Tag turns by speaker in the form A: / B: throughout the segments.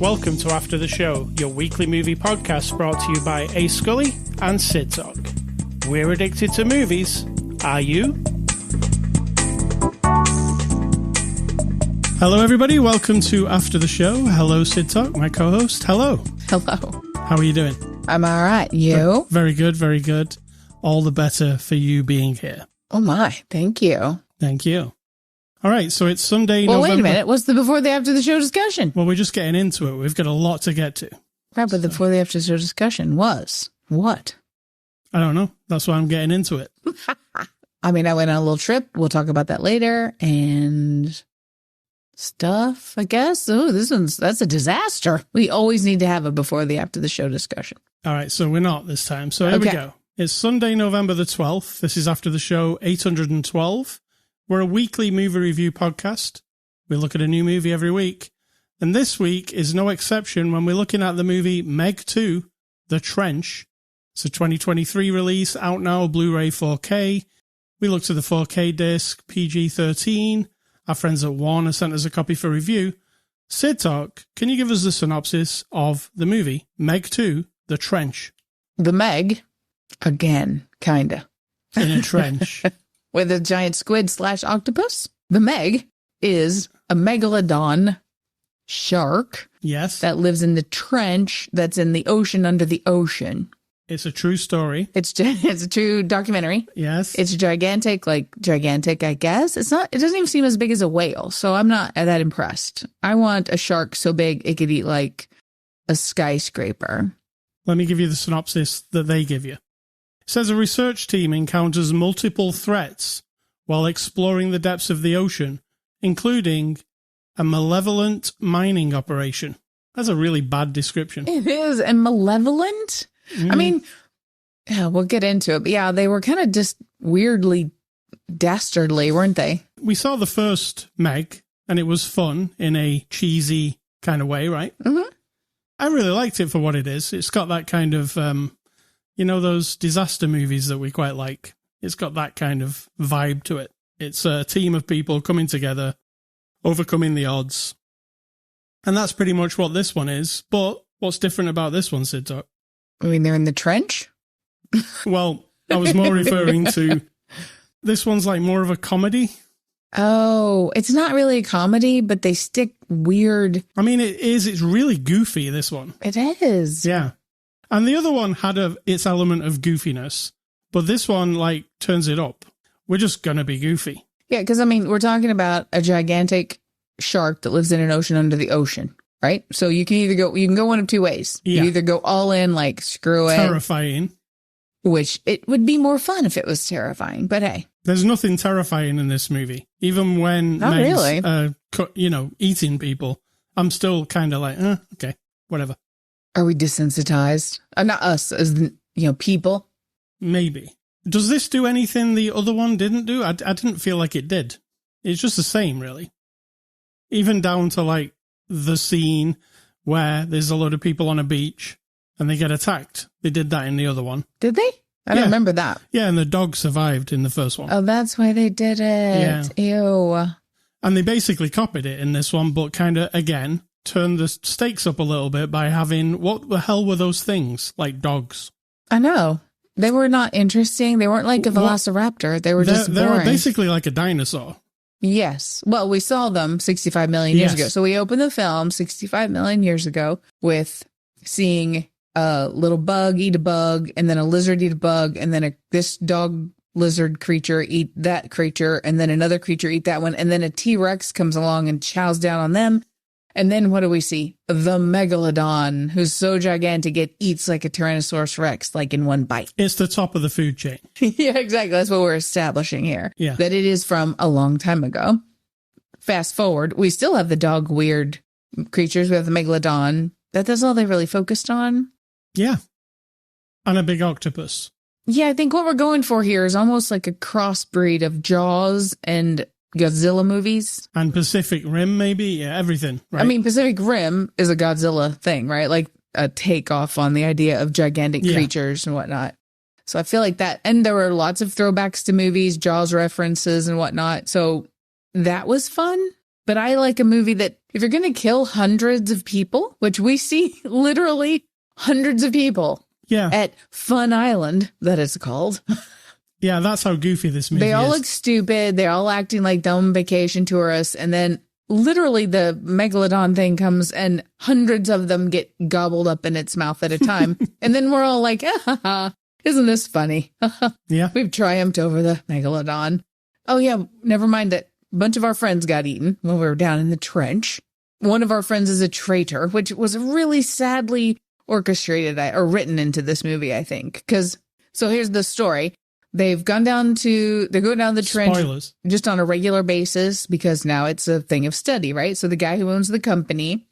A: Welcome to After the Show, your weekly movie podcast brought to you by A. Scully and Sid Talk. We're addicted to movies. Are you? Hello, everybody. Welcome to After the Show. Hello, Sid Talk, my co-host. Hello.
B: Hello.
A: How are you doing?
B: I'm all right. You?
A: Very good, very good. All the better for you being here.
B: Oh, my. Thank you.
A: Thank you. All right, so it's Sunday,
B: Well,
A: November.
B: wait a minute. What's the before the after the show discussion?
A: Well, we're just getting into it. We've got a lot to get to.
B: Right, but the before the after the show discussion was what?
A: I don't know. That's why I'm getting into it.
B: I mean, I went on a little trip. We'll talk about that later. And stuff, I guess. Oh, that's a disaster. We always need to have a before the after the show discussion.
A: All right, so we're not this time. So here we go. It's Sunday, November the 12th. This is After the Show 812. We're a weekly movie review podcast. We look at a new movie every week. And this week is no exception when we're looking at the movie Meg 2, The Trench. It's a 2023 release, out now, Blu-ray 4K. We looked at the 4K disc, PG-13. Our friends at Warner sent us a copy for review. Sid Talk, can you give us the synopsis of the movie Meg 2, The Trench?
B: The Meg, again, kinda.
A: In a trench.
B: With a giant squid/octopus. The Meg is a megalodon shark.
A: Yes.
B: That lives in the trench that's in the ocean under the ocean.
A: It's a true story.
B: It's a true documentary.
A: Yes.
B: It's gigantic, I guess. It doesn't even seem as big as a whale, so I'm not that impressed. I want a shark so big it could eat like a skyscraper.
A: Let me give you the synopsis that they give you. It says a research team encounters multiple threats while exploring the depths of the ocean, including a malevolent mining operation. That's a really bad description.
B: It is. And malevolent? I mean, yeah, we'll get into it. But yeah, they were kind of just weirdly dastardly, weren't they? We
A: saw the first Meg, and it was fun in a cheesy kind of way, right?
B: Mm-hmm.
A: I really liked it for what it is. It's got that kind of... you know, those disaster movies that we quite like. It's got that kind of vibe to it. It's a team of people coming together, overcoming the odds. And that's pretty much what this one is. But what's different about this one, Sid Talk?
B: I mean, they're in the trench?
A: Well, I was more referring to... This one's like more of a comedy.
B: Oh, it's not really a comedy, but they stick weird...
A: I mean, it is. It's really goofy, this one.
B: It is.
A: Yeah. And the other one had its element of goofiness, but this one, turns it up. We're just going to be goofy.
B: Yeah, because, I mean, we're talking about a gigantic shark that lives in an ocean under the ocean, right? So you can go one of two ways.
A: Yeah.
B: You either go all in, screw it.
A: Terrifying.
B: Which it would be more fun if it was terrifying, but hey.
A: There's nothing terrifying in this movie. Even when Meg's, eating people, I'm still kind of okay, whatever.
B: Are we desensitized? Not us, as people.
A: Maybe. Does this do anything the other one didn't do? I didn't feel like it did. It's just the same, really. Even down to the scene where there's a load of people on a beach and they get attacked. They did that in the other one.
B: Did they? I don't remember that.
A: Yeah, and the dog survived in the first one.
B: Oh, that's why they did it. Yeah. Ew.
A: And they basically copied it in this one, but kind of, again, turn the stakes up a little bit by having, what the hell were those things? Like dogs.
B: I know. They were not interesting. They weren't like a velociraptor. They were just boring.
A: They were basically like a dinosaur.
B: Yes. Well, we saw them 65 million years ago. So we opened the film 65 million years ago with seeing a little bug eat a bug, and then a lizard eat a bug, and then this dog lizard creature eat that creature, and then another creature eat that one, and then a T-Rex comes along and chows down on them. And then what do we see? The megalodon, who's so gigantic it eats like a Tyrannosaurus Rex, in one bite.
A: It's the top of the food chain.
B: Yeah, exactly. That's what we're establishing here.
A: Yeah.
B: That it is from a long time ago. Fast forward, we still have the dog weird creatures. We have the megalodon. That's all they really focused on.
A: Yeah. And a big octopus.
B: Yeah, I think what we're going for here is almost like a crossbreed of Jaws and Godzilla movies.
A: And Pacific Rim, maybe? Yeah, everything. Right?
B: I mean, Pacific Rim is a Godzilla thing, right? a takeoff on the idea of gigantic creatures and whatnot. So I feel like that, and there were lots of throwbacks to movies, Jaws references and whatnot. So that was fun. But I like a movie that if you're going to kill hundreds of people, which we see literally hundreds of people at Fun Island, that it's called.
A: Yeah, that's how goofy this movie is.
B: They all look stupid. They're all acting like dumb vacation tourists. And then literally the megalodon thing comes and hundreds of them get gobbled up in its mouth at a time. And then we're all like, isn't this funny?
A: Yeah.
B: We've triumphed over the megalodon. Oh, yeah. Never mind that a bunch of our friends got eaten when we were down in the trench. One of our friends is a traitor, which was really sadly orchestrated or written into this movie, I think. So here's the story. They're going down the trench
A: Spoilers.
B: Just on a regular basis because now it's a thing of study, right? So the guy who owns the company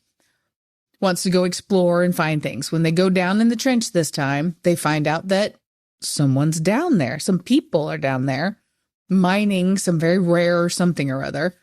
B: wants to go explore and find things. When they go down in the trench this time, they find out that someone's down there. Some people are down there mining some very rare something or other.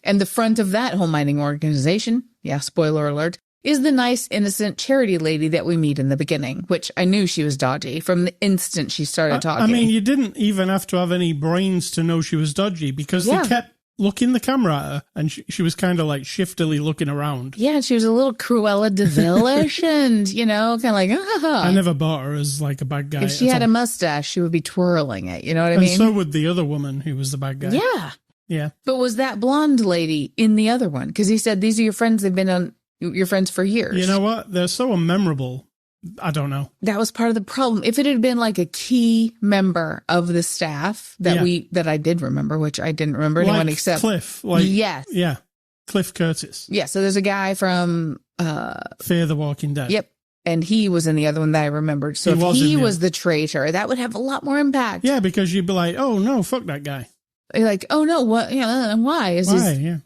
B: And the front of that whole mining organization, spoiler alert, is the nice, innocent charity lady that we meet in the beginning, which I knew she was dodgy from the instant she started talking.
A: I mean, you didn't even have to have any brains to know she was dodgy because they kept looking the camera at her and she was kind of like shiftily looking around.
B: Yeah, she was a little Cruella de Vil-ish and, kind of like,
A: I never bought her as like a bad guy.
B: If she had a mustache, she would be twirling it. You know what I mean?
A: And so would the other woman who was the bad guy.
B: Yeah.
A: Yeah.
B: But was that blonde lady in the other one? Because he said, these are your friends. They've been on your friends for years.
A: You know what? They're so unmemorable. I don't know.
B: That was part of the problem. If it had been like a key member of the staff that I did remember, which I didn't remember anyone except
A: Cliff.
B: Yes.
A: Yeah. Cliff Curtis.
B: Yeah. So there's a guy from
A: Fear the Walking Dead.
B: Yep. And he was in the other one that I remembered. So if he was the traitor, that would have a lot more impact.
A: Yeah, because you'd be like, oh no, fuck that guy.
B: You're like, oh no, what? Yeah, why?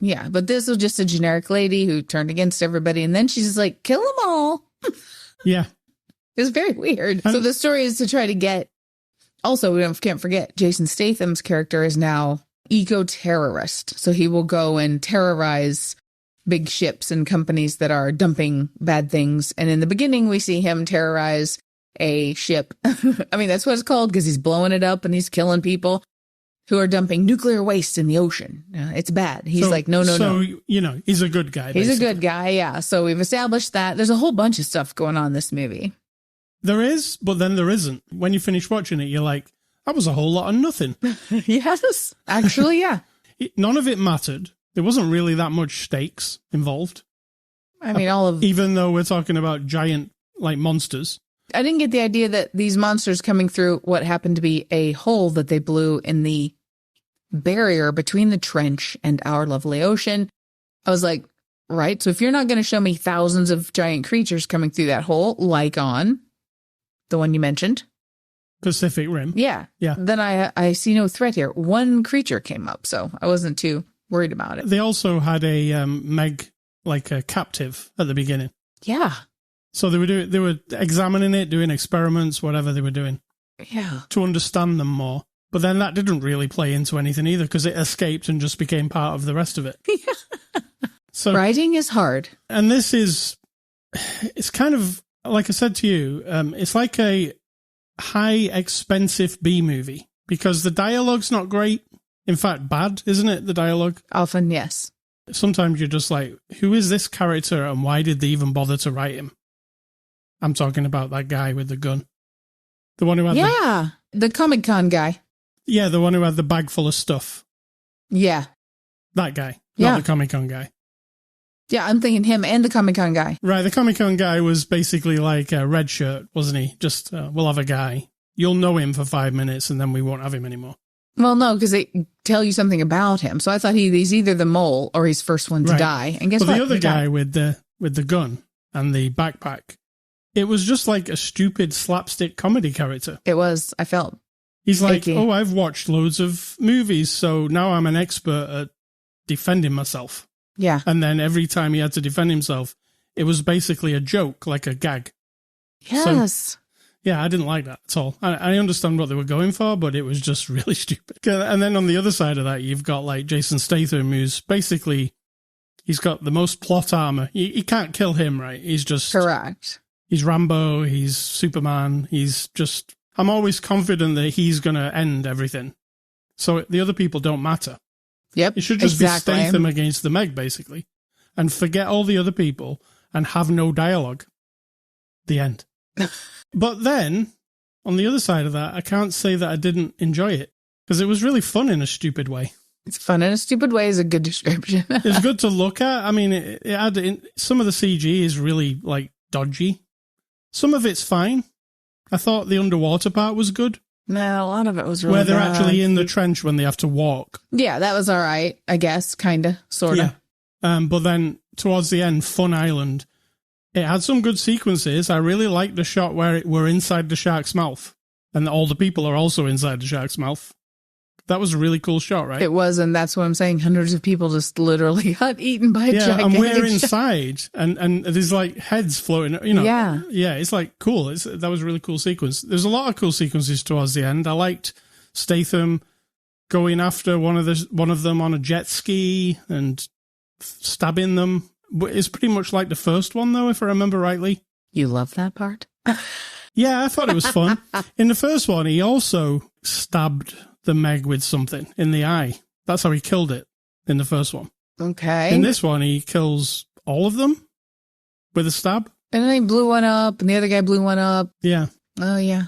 A: Yeah.
B: But this was just a generic lady who turned against everybody, and then she's just like, kill them all.
A: Yeah,
B: it was very weird. So the story is to try to get. Also, we can't forget Jason Statham's character is now eco-terrorist, so he will go and terrorize big ships and companies that are dumping bad things. And in the beginning, we see him terrorize a ship. I mean, that's what it's called because he's blowing it up and he's killing people who are dumping nuclear waste in the ocean. It's bad. He's like, no.
A: So, he's a good guy.
B: He's a good guy, yeah. So we've established that. There's a whole bunch of stuff going on in this movie.
A: There is, but then there isn't. When you finish watching it, you're like, that was a whole lot of nothing.
B: Yes, actually, yeah.
A: None of it mattered. There wasn't really that much stakes involved.
B: I mean,
A: even though we're talking about giant, monsters.
B: I didn't get the idea that these monsters coming through what happened to be a hole that they blew in the barrier between the trench and our lovely ocean. I was like, right, so if you're not going to show me thousands of giant creatures coming through that hole, like on the one you mentioned,
A: Pacific Rim.
B: Yeah. Then I see no threat here. One creature came up, so I wasn't too worried about it.
A: They also had a Meg, a captive at the beginning.
B: Yeah.
A: So they were examining it, doing experiments, whatever they were doing.
B: Yeah.
A: To understand them more. But then that didn't really play into anything either because it escaped and just became part of the rest of it. So
B: writing is hard.
A: And it's kind of, like I said to you, it's like a high expensive B movie because the dialogue's not great. In fact, bad, isn't it? The dialogue?
B: Often, yes.
A: Sometimes you're just like, who is this character and why did they even bother to write him? I'm talking about that guy with the gun. The one who had
B: the Comic-Con guy.
A: Yeah, the one who had the bag full of stuff.
B: Yeah.
A: That guy, not the Comic-Con guy.
B: Yeah, I'm thinking him and the Comic-Con guy.
A: Right, the Comic-Con guy was basically like a red shirt, wasn't he? Just, we'll have a guy. You'll know him for 5 minutes and then we won't have him anymore.
B: Well, no, because they tell you something about him. So I thought he's either the mole or he's first one to die. And guess what?
A: The other guy with the gun and the backpack, it was just like a stupid slapstick comedy character.
B: It was. I felt
A: he's
B: icky.
A: like, oh, I've watched loads of movies, so now I'm an expert at defending myself.
B: Yeah.
A: And then every time he had to defend himself, it was basically a joke, like a gag.
B: Yes.
A: So, yeah, I didn't like that at all. I understand what they were going for, but it was just really stupid. And then on the other side of that, you've got Jason Statham, who's basically, he's got the most plot armor. You can't kill him, right? He's just...
B: Correct.
A: He's Rambo, he's Superman, I'm always confident that he's going to end everything. So the other people don't matter.
B: Yep.
A: It should just be Statham against the Meg, basically. And forget all the other people and have no dialogue. The end. But then, on the other side of that, I can't say that I didn't enjoy it. Because it was really fun in a stupid way.
B: It's fun in a stupid way is a good description.
A: It's good to look at. I mean, it had some of the CG is really, like, dodgy. Some of it's fine. I thought the underwater part was good.
B: No, a lot of it was really
A: where they're
B: bad.
A: actually in the trench when they have to walk.
B: Yeah, that was all right, I guess, kind of, sort of.
A: Yeah. But then, towards the end, Fun Island, it had some good sequences. I really liked the shot where we're inside the shark's mouth. And all the people are also inside the shark's mouth. That was a really cool shot, right?
B: It was, and that's what I'm saying. Hundreds of people just literally got eaten by a gigantic
A: and we're inside, and there's like heads floating, you know.
B: Yeah.
A: Yeah, it's like cool. That was a really cool sequence. There's a lot of cool sequences towards the end. I liked Statham going after one of them on a jet ski and stabbing them. It's pretty much like the first one, though, if I remember rightly.
B: You love that part?
A: Yeah, I thought it was fun. In the first one, he also stabbed the Meg with something in the eye. That's how he killed it in the first one.
B: Okay.
A: In this one, he kills all of them with a stab.
B: And then he blew one up, and the other guy blew one up.
A: Yeah.
B: Oh, yeah.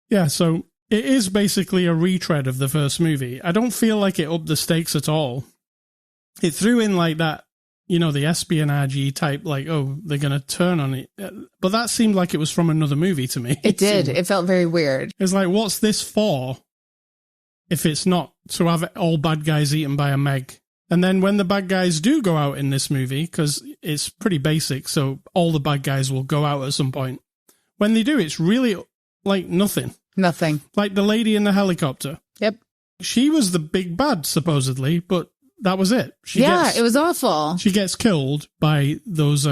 A: Yeah, so it is basically a retread of the first movie. I don't feel like it upped the stakes at all. It threw in like that, you know, the espionage type, like, oh, they're going to turn on it. But that seemed like it was from another movie to me.
B: It did. It felt very weird.
A: It's like, what's this for? If it's not to have all bad guys eaten by a Meg. And then when the bad guys do go out in this movie, because it's pretty basic, so all the bad guys will go out at some point. When they do, it's really like nothing.
B: Nothing.
A: Like the lady in the helicopter.
B: Yep.
A: She was the big bad, supposedly, but that was it.
B: It was awful.
A: She gets killed by those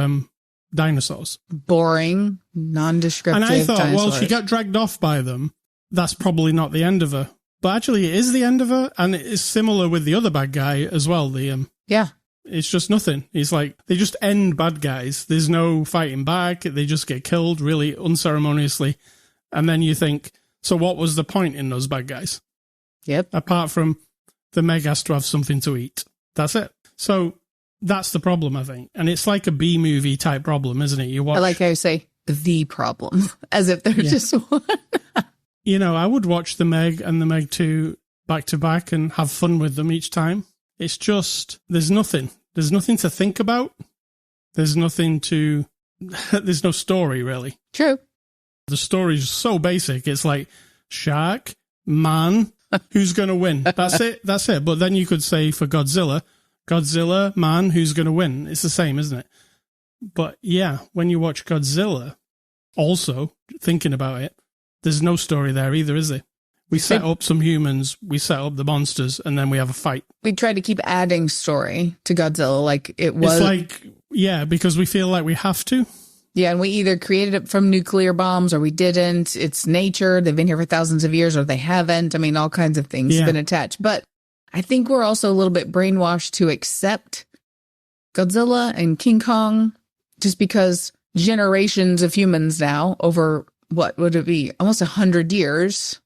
A: dinosaurs.
B: Boring, nondescriptive
A: And I thought,
B: dinosaurs.
A: well, she got dragged off by them. That's probably not the end of her. But actually, it is the end of her, and it is similar with the other bad guy as well.
B: Yeah.
A: It's just nothing. It's like, they just end bad guys. There's no fighting back. They just get killed really unceremoniously. And then you think, so what was the point in those bad guys?
B: Yep.
A: Apart from the Meg has to have something to eat. That's it. So that's the problem, I think. And it's like a B-movie type problem, isn't it? You watch.
B: I like how you say the problem, as if they're just one.
A: You know, I would watch the Meg and the Meg 2 back to back and have fun with them each time. It's just, there's nothing. There's nothing to think about. There's no story, really.
B: True.
A: The story's so basic. It's like, shark, man, who's going to win? That's it. That's it. But then you could say for Godzilla, man, who's going to win? It's the same, isn't it? But yeah, when you watch Godzilla, also, thinking about it, there's no story there either, is there? We set up some humans, we set up the monsters, and then we have a fight.
B: We try to keep adding story to Godzilla like it was.
A: It's like, yeah, because we feel like we have to.
B: Yeah, and we either created it from nuclear bombs or we didn't. It's nature. They've been here for thousands of years or they haven't. I mean, all kinds of things have been attached. But I think we're also a little bit brainwashed to accept Godzilla and King Kong just because generations of humans now over... what would it be? Almost 100 years.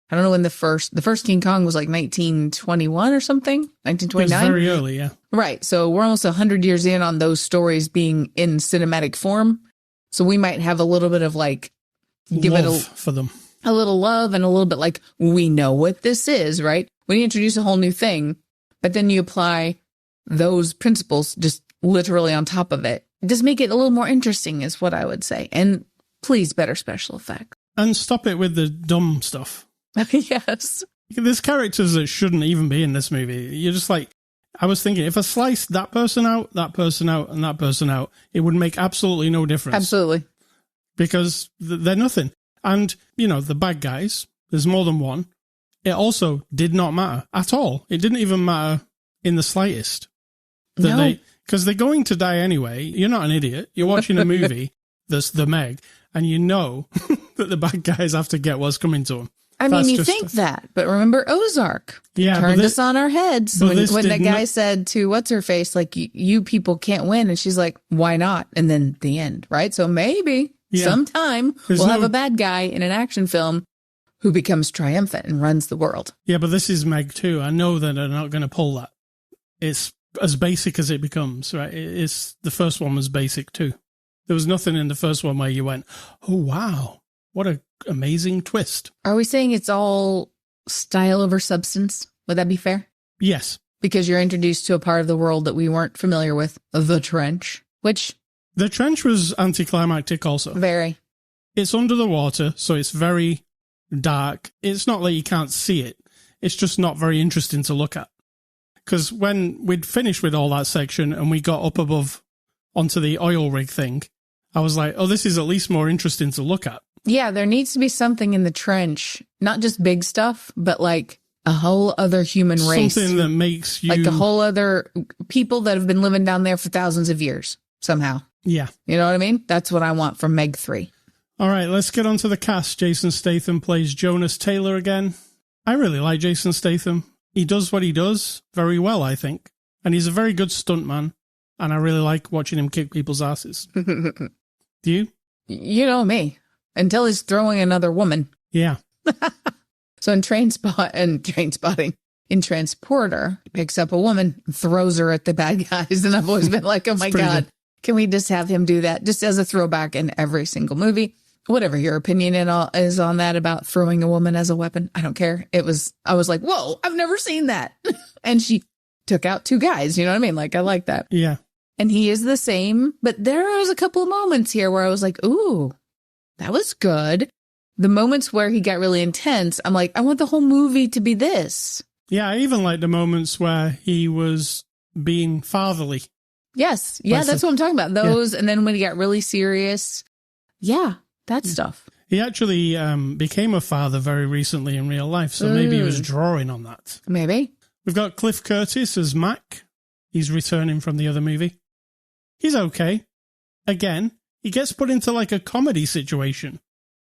B: I don't know when the first King Kong was like 1921 or something, 1929.
A: It was very early, yeah.
B: Right. So we're almost 100 years in on those stories being in cinematic form. So we might have a little bit of like, give
A: love
B: it
A: for them.
B: A little love and a little bit like, we know what this is, right? When you introduce a whole new thing, but then you apply those principles just literally on top of it. Just make it a little more interesting is what I would say. And please, better special effects.
A: And stop it with the dumb stuff.
B: Yes.
A: There's characters that shouldn't even be in this movie. You're just like, I was thinking, if I sliced that person out, and that person out, it would make absolutely no difference.
B: Absolutely.
A: Because they're nothing. And, you know, the bad guys, there's more than one. It also did not matter at all. It didn't even matter in the slightest. Because they're going to die anyway. You're not an idiot. You're watching a movie that's the Meg, and you know that the bad guys have to get what's coming to them.
B: I mean, you think that, but remember Ozark turned us on our heads when that guy said to what's-her-face, like, you people can't win. And she's like, why not? And then the end, right? So maybe Sometime we'll have a bad guy in an action film who becomes triumphant and runs the world.
A: Yeah, but this is Meg 2. I know that they're not going to pull that. It's as basic as it becomes, right? The first one was basic too. There was nothing in the first one where you went, oh, wow, what an amazing twist.
B: Are we saying it's all style over substance? Would that be fair?
A: Yes.
B: Because you're introduced to a part of the world that we weren't familiar with, the trench, which...
A: The trench was anticlimactic also.
B: Very.
A: It's under the water, so it's very dark. It's not like you can't see it. It's just not very interesting to look at. Because when we'd finished with all that section and we got up above onto the oil rig thing, I was like, oh, this is at least more interesting to look at.
B: Yeah, there needs to be something in the trench, not just big stuff, but like a whole other human race.
A: Something that makes you...
B: Like a whole other people that have been living down there for thousands of years, somehow.
A: Yeah.
B: You know what I mean? That's what I want from Meg 3.
A: All right, let's get on to the cast. Jason Statham plays Jonas Taylor again. I really like Jason Statham. He does what he does very well, I think. And he's a very good stuntman. And I really like watching him kick people's asses. Do you?
B: You know me. Until he's throwing another woman.
A: Yeah.
B: So in Trainspotting, in Transporter, he picks up a woman, throws her at the bad guys. And I've always been like, oh my God, can we just have him do that? Just as a throwback in every single movie. Whatever your opinion is on that about throwing a woman as a weapon, I don't care. I was like, whoa, I've never seen that. And she took out 2 guys. You know what I mean? Like, I like that.
A: Yeah.
B: And he is the same. But there was a couple of moments here where I was like, ooh, that was good. The moments where he got really intense, I'm like, I want the whole movie to be this.
A: Yeah, I even like the moments where he was being fatherly.
B: Yes. Yeah, that's what I'm talking about. Those. Yeah. And then when he got really serious. Yeah. That stuff.
A: He actually became a father very recently in real life, so maybe he was drawing on that.
B: Maybe.
A: We've got Cliff Curtis as Mac. He's returning from the other movie. He's okay. Again, he gets put into like a comedy situation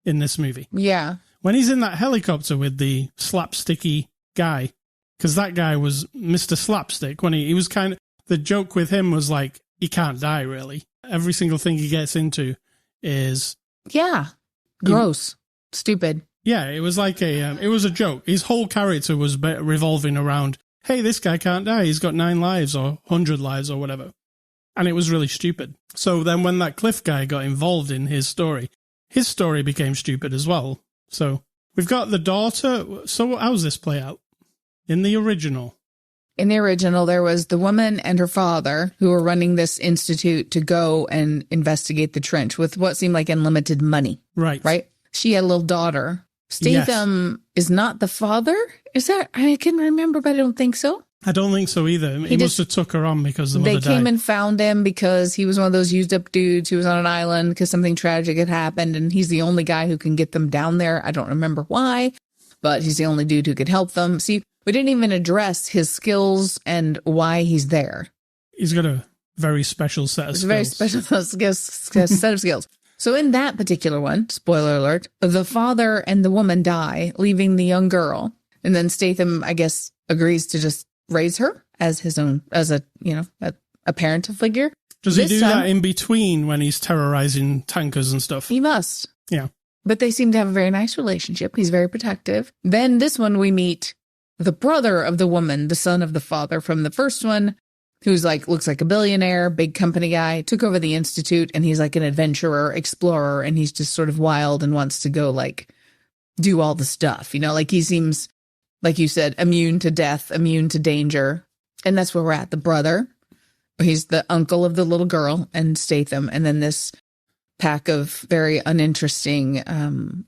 A: in this movie.
B: Yeah.
A: When he's in that helicopter with the slapsticky guy, because that guy was Mr. Slapstick, when he was kind of, the joke with him was like, he can't die, really. Every single thing he gets into is...
B: Yeah. Gross. Stupid.
A: Yeah, it was like it was a joke. His whole character was revolving around, hey, this guy can't die. He's got 9 lives or 100 lives or whatever. And it was really stupid. So then when that Cliff guy got involved in his story became stupid as well. So we've got the daughter. So how's this play out? In the original, there was the woman and her father who were running this institute to go and investigate the trench with what seemed like unlimited money. Right. She had a little daughter. Statham is not the father. Is that? I can remember, but I don't think so. I don't think so either. He must have took her on because the mother died. They came
B: and found him because he was one of those used up dudes who was on an island because something tragic had happened. And he's the only guy who can get them down there. I don't remember why, but he's the only dude who could help them. See, we didn't even address his skills and why he's there.
A: He's got a very special set of skills.
B: Very special set of skills. So in that particular one, spoiler alert, the father and the woman die, leaving the young girl. And then Statham, I guess, agrees to just raise her as his own, as a parental figure.
A: Does he do that in between when he's terrorizing tankers and stuff?
B: He must.
A: Yeah.
B: But they seem to have a very nice relationship. He's very protective. Then this one we meet the brother of the woman, the son of the father from the first one, who's like, looks like a billionaire, big company guy, took over the institute, and he's like an adventurer, explorer, and he's just sort of wild and wants to go like do all the stuff, like he seems, like you said, immune to death, immune to danger. And that's where we're at. The brother, he's the uncle of the little girl, and Statham, and then this pack of very uninteresting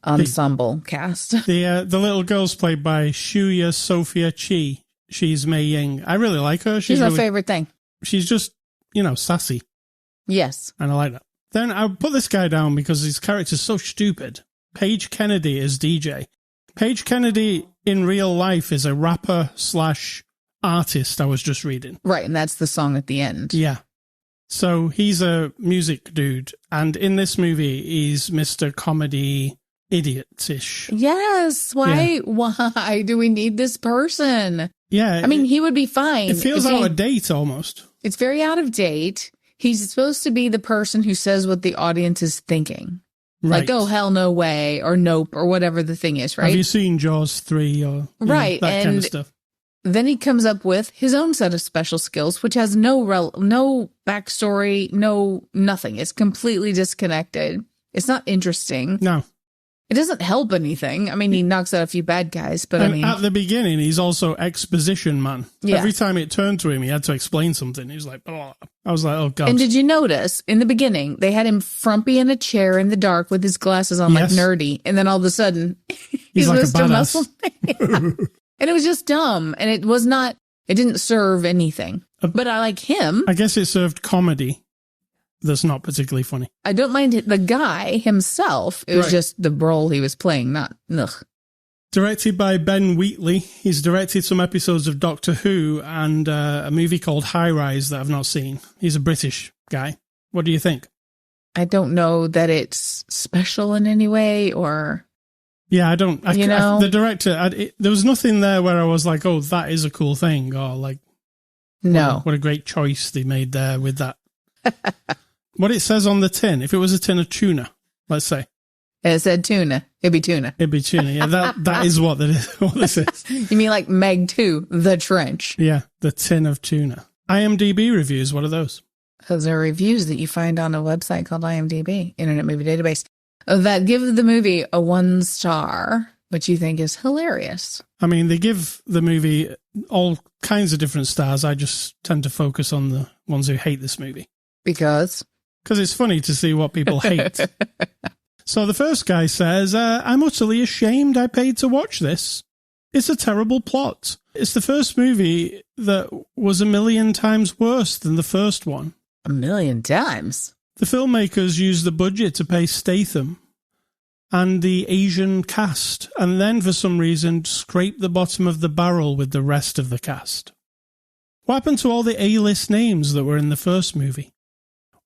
B: ensemble cast.
A: The little girl's played by Shuya Sophia Chi. She's Mei Ying. I really like her.
B: She's my favorite thing.
A: She's just, sassy.
B: Yes.
A: And I like that. Then I put this guy down because his character's so stupid. Paige Kennedy is DJ. Paige Kennedy in real life is a rapper / artist, I was just reading.
B: Right, and that's the song at the end.
A: Yeah. So he's a music dude, and in this movie, he's Mr. Comedy Idiot-ish.
B: Yes. Why do we need this person?
A: Yeah.
B: I mean, he would be fine.
A: It feels out of date almost.
B: It's very out of date. He's supposed to be the person who says what the audience is thinking.
A: Right.
B: Like, oh, hell no way, or nope, or whatever the thing is, right?
A: Have you seen Jaws 3 or
B: right.
A: that kind of stuff?
B: Then he comes up with his own set of special skills, which has no backstory, nothing. It's completely disconnected. It's not interesting.
A: No.
B: It doesn't help anything. I mean, he knocks out a few bad guys, but
A: at the beginning, he's also exposition man. Yeah. Every time it turned to him, he had to explain something. He was like, oh. I was like, oh, God.
B: And did you notice in the beginning, they had him frumpy in a chair in the dark with his glasses on, like nerdy. And then all of a sudden, he's like Mr. Muscle. And it was just dumb. And it didn't serve anything. But I like him.
A: I guess it served comedy. That's not particularly funny.
B: I don't mind the guy himself. It was just the role he was playing, not ugh.
A: Directed by Ben Wheatley. He's directed some episodes of Doctor Who and a movie called High Rise that I've not seen. He's a British guy. What do you think?
B: I don't know that it's special in any way or...
A: Yeah, I don't... the director, there was nothing there where I was like, oh, that is a cool thing. Or like...
B: No.
A: What a great choice they made there with that. What it says on the tin, if it was a tin of tuna, let's say.
B: It said tuna. It'd be tuna.
A: It'd be tuna, yeah. That is what this is.
B: You mean like Meg 2, The Trench?
A: Yeah, the tin of tuna. IMDb reviews, what are those?
B: Those are reviews that you find on a website called IMDb, Internet Movie Database, that give the movie a 1 star, which you think is hilarious.
A: I mean, they give the movie all kinds of different stars. I just tend to focus on the ones who hate this movie.
B: Because
A: it's funny to see what people hate. So the first guy says, I'm utterly ashamed I paid to watch this. It's a terrible plot. It's the first movie that was 1,000,000 times worse than the first one.
B: 1,000,000 times?
A: The filmmakers used the budget to pay Statham and the Asian cast, and then for some reason scraped the bottom of the barrel with the rest of the cast. What happened to all the A-list names that were in the first movie?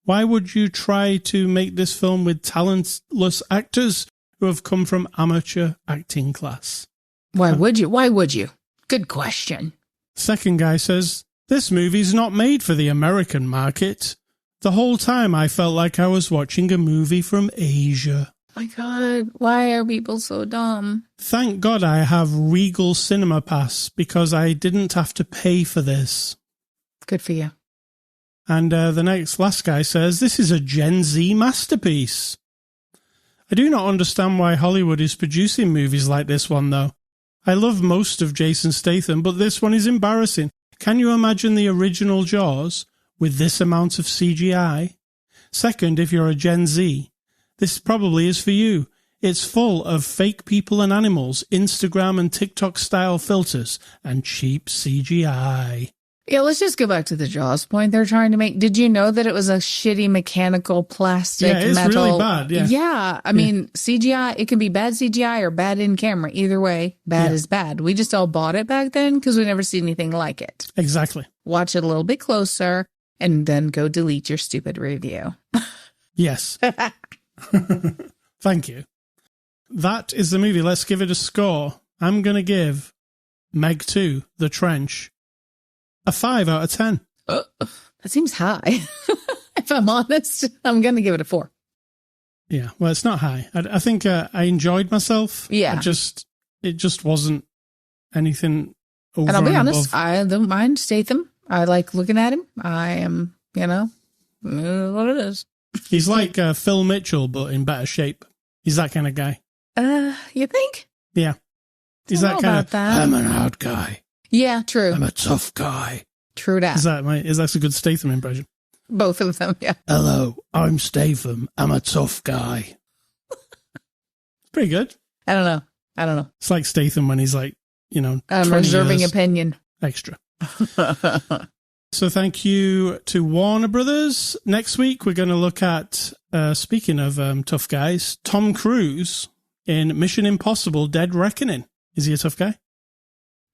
A: Why would you try to make this film with talentless actors who have come from amateur acting class?
B: Why would you? Why would you? Good question.
A: Second guy says, this movie's not made for the American market. The whole time I felt like I was watching a movie from Asia.
B: My God, why are people so dumb?
A: Thank God I have Regal Cinema Pass because I didn't have to pay for this.
B: Good for you.
A: And the last guy says, this is a Gen Z masterpiece. I do not understand why Hollywood is producing movies like this one, though. I love most of Jason Statham, but this one is embarrassing. Can you imagine the original Jaws with this amount of CGI? Second, if you're a Gen Z, this probably is for you. It's full of fake people and animals, Instagram and TikTok style filters, and cheap CGI.
B: Yeah, let's just go back to the Jaws point they're trying to make. Did you know that it was a shitty mechanical plastic
A: metal? Yeah, it's really bad, yeah.
B: Yeah, I mean, CGI, it can be bad CGI or bad in camera. Either way, bad is bad. We just all bought it back then because we never see anything like it.
A: Exactly.
B: Watch it a little bit closer and then go delete your stupid review.
A: Yes. Thank you. That is the movie. Let's give it a score. I'm going to give Meg 2, The Trench, a 5 out of 10.
B: That seems high. If I'm honest, I'm going to give it a 4.
A: Yeah, well, it's not high. I think I enjoyed myself.
B: Yeah.
A: It just wasn't anything over
B: and I'll be honest,
A: above.
B: I don't mind Statham. I like looking at him. I am, what it is.
A: He's like Phil Mitchell, but in better shape. He's that kind of guy.
B: You think?
A: Yeah. He's that kind of,
B: that.
A: I'm an hard guy.
B: Yeah, true.
A: I'm a tough guy.
B: True that.
A: Is that a good Statham impression?
B: Both of them, yeah.
A: Hello, I'm Statham. I'm a tough guy. It's pretty good.
B: I don't know.
A: It's like Statham when he's like,
B: I'm reserving opinion.
A: Extra. So thank you to Warner Brothers. Next week, we're going to look at, speaking of tough guys, Tom Cruise in Mission Impossible Dead Reckoning. Is he a tough guy?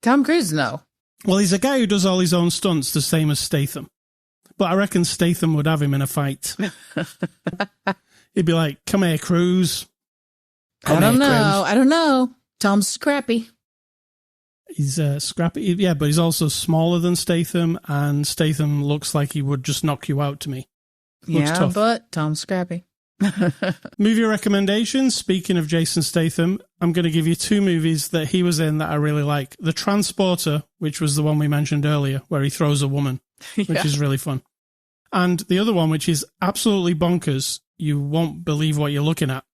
B: Tom Cruise, no.
A: Well, he's a guy who does all his own stunts, the same as Statham. But I reckon Statham would have him in a fight. He'd be like, come here, Cruise.
B: I don't know. Tom's scrappy.
A: He's scrappy. Yeah, but he's also smaller than Statham, and Statham looks like he would just knock you out to me. Looks tough.
B: But Tom's scrappy.
A: Movie recommendations. Speaking of Jason Statham, I'm going to give you 2 movies that he was in that I really like. The Transporter, which was the one we mentioned earlier, where he throws a woman, which is really fun. And the other one, which is absolutely bonkers, you won't believe what you're looking at.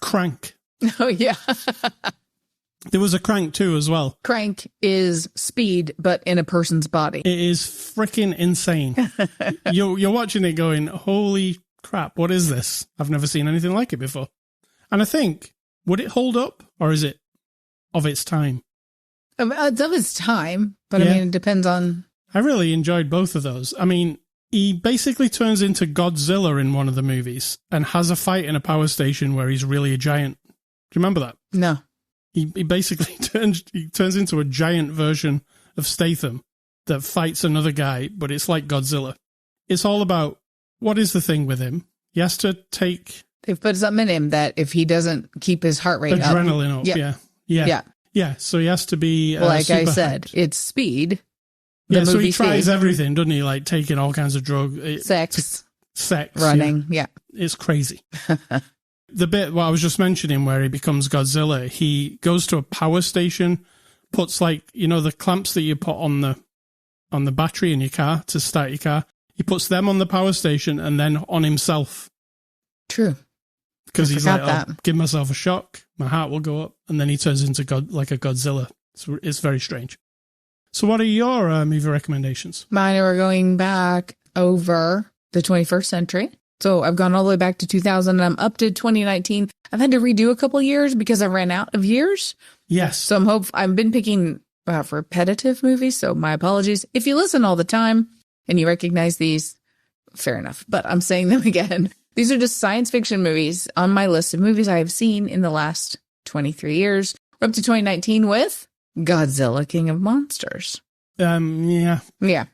A: Crank.
B: Oh, yeah.
A: There was a Crank 2 as well.
B: Crank is Speed, but in a person's body.
A: It is freaking insane. You're watching it going, holy crap, what is this? I've never seen anything like it before. And I think, would it hold up, or is it of its time?
B: It's of its time, but I mean, it depends on...
A: I really enjoyed both of those. I mean, he basically turns into Godzilla in one of the movies and has a fight in a power station where he's really a giant. Do you remember that?
B: No.
A: He basically turns into a giant version of Statham that fights another guy, but it's like Godzilla. It's all about, what is the thing with him? He has to take...
B: They've put something in him that if he doesn't keep his heart rate
A: adrenaline up. Yeah. So he has to be
B: like I said, it's Speed.
A: Yeah, so he tries everything, doesn't he? Like taking all kinds of drugs.
B: Sex.
A: Running.
B: Yeah.
A: It's crazy. The bit what I was just mentioning where he becomes Godzilla, he goes to a power station, puts the clamps that you put on the battery in your car to start your car. He puts them on the power station and then on himself.
B: True.
A: Because he's like, I'll give myself a shock, my heart will go up, and then he turns into like a Godzilla. It's very strange. So what are your movie recommendations?
B: Mine are going back over the 21st century. So I've gone all the way back to 2000 and I'm up to 2019. I've had to redo a couple years because I ran out of years.
A: Yes.
B: So I've been picking repetitive movies. So my apologies. If you listen all the time and you recognize these, fair enough. But I'm saying them again. These are just science fiction movies on my list of movies I have seen in the last 23 years. We're up to 2019 with Godzilla, King of Monsters.
A: Yeah.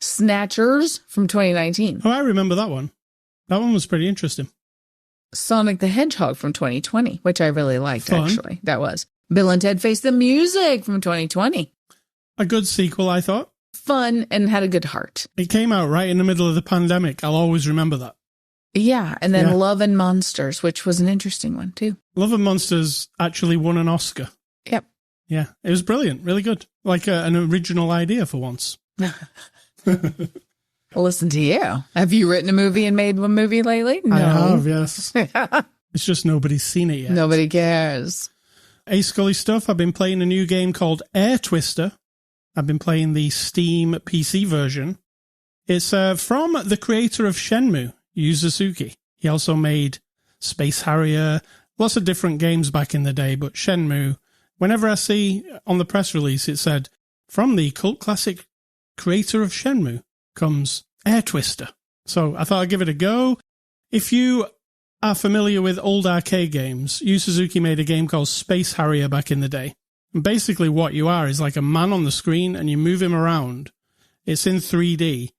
B: Snatchers from 2019.
A: Oh, I remember that one. That one was pretty interesting.
B: Sonic the Hedgehog from 2020, which I really liked, actually. That was. Bill and Ted Face the Music from 2020.
A: A good sequel, I thought.
B: Fun and had a good heart.
A: It came out right in the middle of the pandemic. I'll always remember that.
B: Yeah, and then Love and Monsters, which was an interesting one, too.
A: Love and Monsters actually won an Oscar.
B: Yep.
A: Yeah, it was brilliant. Really good. Like an original idea for once.
B: Listen to you. Have you written a movie and made one movie lately? No.
A: I have, yes. It's just nobody's seen it yet.
B: Nobody cares.
A: Hey, Scully stuff. I've been playing a new game called Air Twister. I've been playing the Steam PC version. It's from the creator of Shenmue, Yu Suzuki. He also made Space Harrier, lots of different games back in the day, but Shenmue, whenever I see on the press release, it said, from the cult classic creator of Shenmue comes Air Twister. So I thought I'd give it a go. If you are familiar with old arcade games, Yu Suzuki made a game called Space Harrier back in the day. And basically what you are is like a man on the screen and you move him around. It's in 3D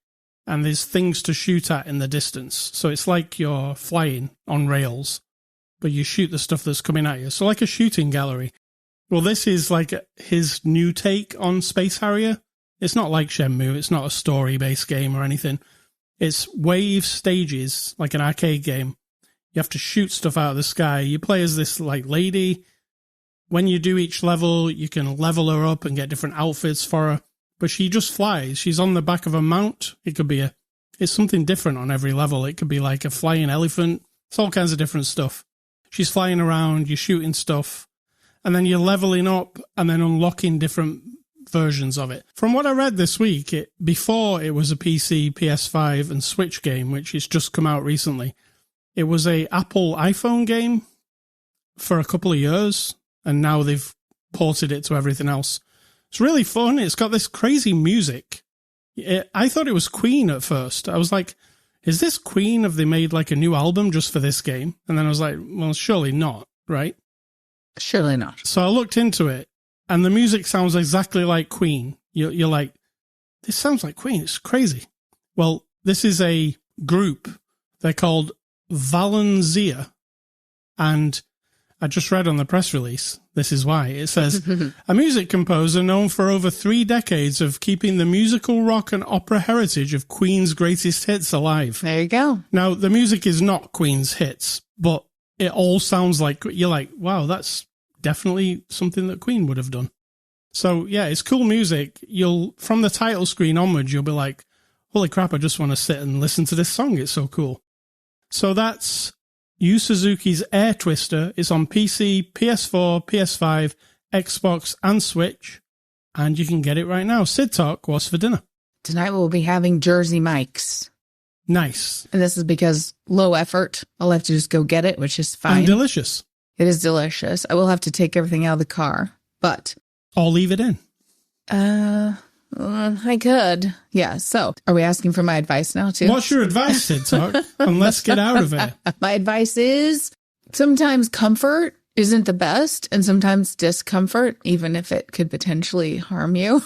A: and there's things to shoot at in the distance. So it's like you're flying on rails, but you shoot the stuff that's coming at you. So like a shooting gallery. Well, this is like his new take on Space Harrier. It's not like Shenmue. It's not a story-based game or anything. It's wave stages, like an arcade game. You have to shoot stuff out of the sky. You play as this like lady. When you do each level, you can level her up and get different outfits for her. But she just flies. She's on the back of a mount. It's something different on every level. It could be like a flying elephant. It's all kinds of different stuff. She's flying around. You're shooting stuff. And then you're leveling up and then unlocking different versions of it. From what I read this week, before it was a PC, PS5 and Switch game, which has just come out recently, it was a Apple iPhone game for a couple of years, and now they've ported it to everything else. It's really fun. It's got this crazy music. I thought it was Queen at first. I was like, is this Queen? Have they made like a new album just for this game? And then I was like, well, surely not, right?
B: Surely not.
A: So I looked into it, and the music sounds exactly like Queen. You're like, this sounds like Queen. It's crazy. Well, this is a group. They're called Valensia. And I just read on the press release, this is why. It says, a music composer known for over 3 decades of keeping the musical rock and opera heritage of Queen's greatest hits alive.
B: There you go.
A: Now, the music is not Queen's hits, but it all sounds like, you're like, wow, that's definitely something that Queen would have done. So, yeah, it's cool music. From the title screen onwards, you'll be like, holy crap, I just want to sit and listen to this song. It's so cool. So that's Yu Suzuki's Air Twister. It's on PC, PS4, PS5, Xbox, and Switch. And you can get it right now. Sid Talk, what's for dinner?
B: Tonight we'll be having Jersey Mike's.
A: Nice.
B: And this is because low effort. I'll have to just go get it, which is fine.
A: And delicious.
B: It is delicious. I will have to take everything out of the car, but...
A: Or leave it in.
B: I could. Yeah. So are we asking for my advice now too?
A: What's your advice, Sid Talk? And let's get out of it.
B: My advice is sometimes comfort isn't the best and sometimes discomfort, even if it could potentially harm you.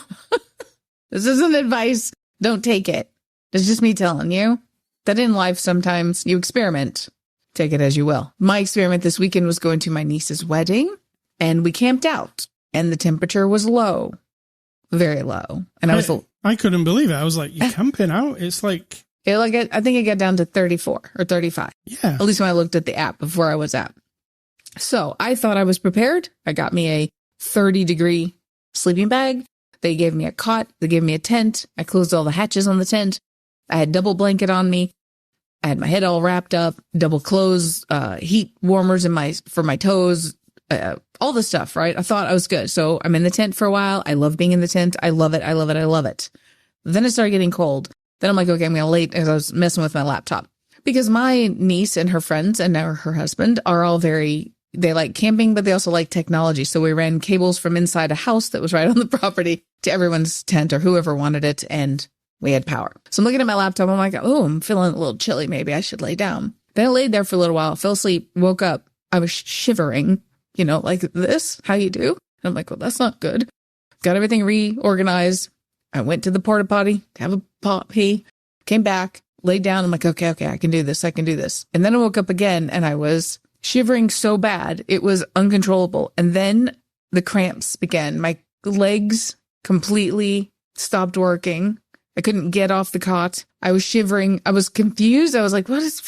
B: This isn't advice. Don't take it. It's just me telling you that in life, sometimes you experiment. Take it as you will. My experiment this weekend was going to my niece's wedding and we camped out and the temperature was low. Very low. And
A: I couldn't believe it. I was like, you camping out? It's like...
B: I think it got down to 34 or 35.
A: Yeah.
B: At least when I looked at the app of where I was at. So I thought I was prepared. I got me a 30-degree sleeping bag. They gave me a cot. They gave me a tent. I closed all the hatches on the tent. I had double blanket on me. I had my head all wrapped up, double clothes, heat warmers for my toes, all the stuff, right? I thought I was good. So I'm in the tent for a while. I love being in the tent. I love it. I love it. I love it. Then it started getting cold. Then I'm like, okay, I'm going to lay, as I was messing with my laptop because my niece and her friends and now her husband are all they like camping, but they also like technology. So we ran cables from inside a house that was right on the property to everyone's tent or whoever wanted it. And we had power. So I'm looking at my laptop. I'm like, oh, I'm feeling a little chilly. Maybe I should lay down. Then I laid there for a little while, fell asleep, woke up. I was shivering. Like this, how you do? And I'm like, well, that's not good. Got everything reorganized. I went to the porta potty to have a pee, came back, laid down. I'm like, okay, I can do this. I can do this. And then I woke up again and I was shivering so bad. It was uncontrollable. And then the cramps began. My legs completely stopped working. I couldn't get off the cot. I was shivering. I was confused. I was like, what is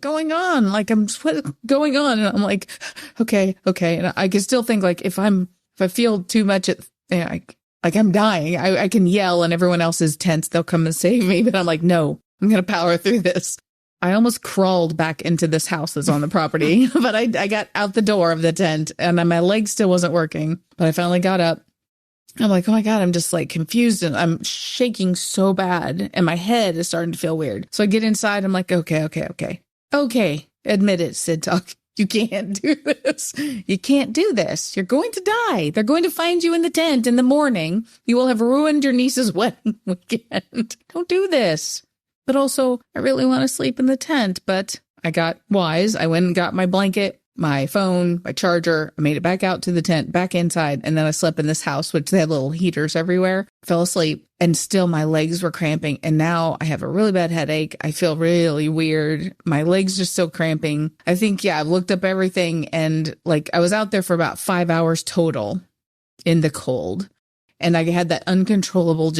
B: going on? Like, what's going on? And I'm like, okay. And I can still think like, if I feel too much, I'm dying. I can yell and everyone else is tense. They'll come and save me. But I'm like, no, I'm going to power through this. I almost crawled back into this house that's on the property, but I got out the door of the tent and my leg still wasn't working, but I finally got up. I'm like, oh my God, I'm just like confused and I'm shaking so bad and my head is starting to feel weird. So I get inside. I'm like, okay. Admit it, Sid Talk. You can't do this. You can't do this. You're going to die. They're going to find you in the tent in the morning. You will have ruined your niece's wedding weekend. Don't do this. But also, I really want to sleep in the tent. But I got wise. I went and got my blanket, my phone, my charger. I made it back out to the tent, back inside. And then I slept in this house, which they had little heaters everywhere. Fell asleep. And still my legs were cramping. And now I have a really bad headache. I feel really weird. My legs are still cramping. I think, I've looked up everything. And like I was out there for about 5 hours total in the cold. And I had that uncontrollable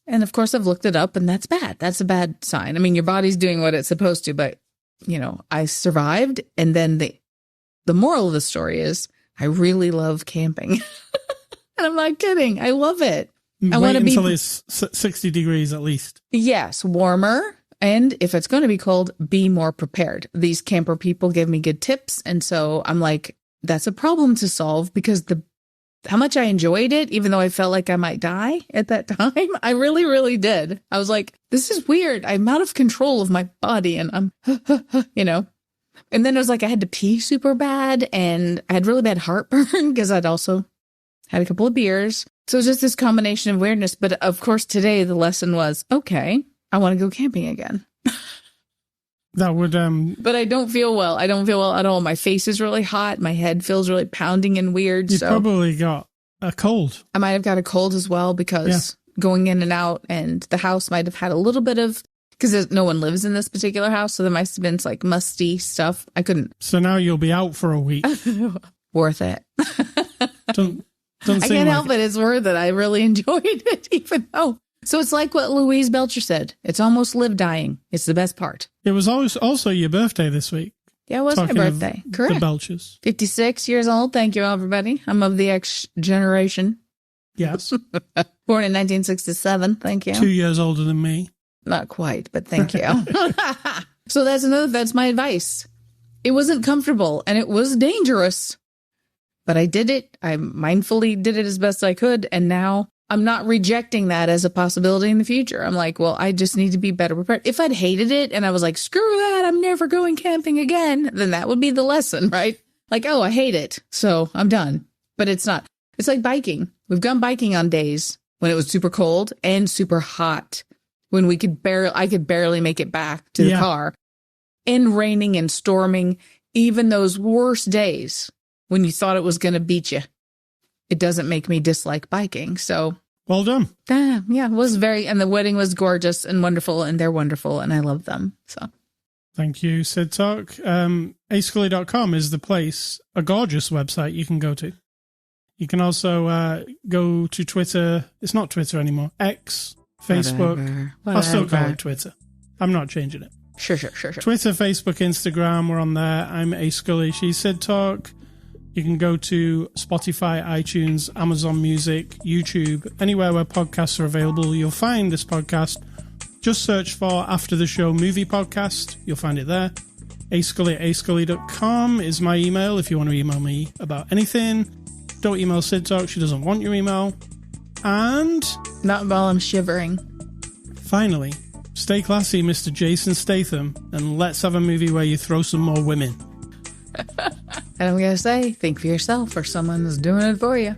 B: and of course I've looked it up and that's bad. That's a bad sign. I mean, your body's doing what it's supposed to, but I survived. And then the moral of the story is I really love camping. And I'm not kidding. I love it. I want to be
A: until it's 60 degrees at least. Yes,
B: warmer. And if it's going to be cold, be more prepared. These camper people give me good tips. And so I'm like, that's a problem to solve because how much I enjoyed it, even though I felt like I might die at that time. I really, really did. I was like, this is weird. I'm out of control of my body and I'm, And then it was like I had to pee super bad and I had really bad heartburn because I'd also had a couple of beers. So it was just this combination of weirdness. But of course, today the lesson was, okay, I want to go camping again.
A: That would...
B: But I don't feel well. I don't feel well at all. My face is really hot. My head feels really pounding and weird.
A: You probably got a cold.
B: I might have got a cold as well because going in and out and the house might have had a little bit of Because no one lives in this particular house, so there must have been like musty stuff. I couldn't.
A: So now you'll be out for a week.
B: Worth it.
A: don't
B: I can't help it. It's worth it. I really enjoyed it, even though. So it's like what Louise Belcher said. It's almost live dying. It's the best part.
A: It was also your birthday this week.
B: Yeah, it was my birthday. Correct.
A: The Belchers.
B: 56 years old. Thank you, everybody. I'm of the X generation.
A: Yes.
B: Born in 1967. Thank you.
A: 2 years older than me.
B: Not quite, but thank you. So that's my advice. It wasn't comfortable and it was dangerous, but I did it. I mindfully did it as best I could. And now I'm not rejecting that as a possibility in the future. I'm like, well, I just need to be better prepared. If I'd hated it and I was like, screw that, I'm never going camping again, then that would be the lesson, right? Like, oh, I hate it, so I'm done. But it's not. It's like biking. We've gone biking on days when it was super cold and super hot, when I could barely make it back to the car, and raining and storming, even those worst days when you thought it was going to beat you. It doesn't make me dislike biking. So
A: well done.
B: Yeah, it was and the wedding was gorgeous and wonderful, and they're wonderful, and I love them. So
A: thank you, Sid Talk. ascully.com is the place, a gorgeous website you can go to. You can also go to Twitter. It's not Twitter anymore. X, Facebook.
B: Whatever.
A: I'll still call it Twitter. I'm not changing it.
B: Sure.
A: Twitter, Facebook, Instagram, we're on there. I'm A Scully. She's Sid Talk. You can go to Spotify, iTunes, Amazon Music, YouTube, anywhere where podcasts are available. You'll find this podcast. Just search for After the Show Movie Podcast. You'll find it there. ascully@ascully.com is my email if you want to email me about anything. Don't email Sid Talk. She doesn't want your email. And
B: not while I'm shivering.
A: Finally, stay classy, Mr. Jason Statham, and let's have a movie where you throw some more women.
B: And I'm going to say, think for yourself or someone is doing it for you.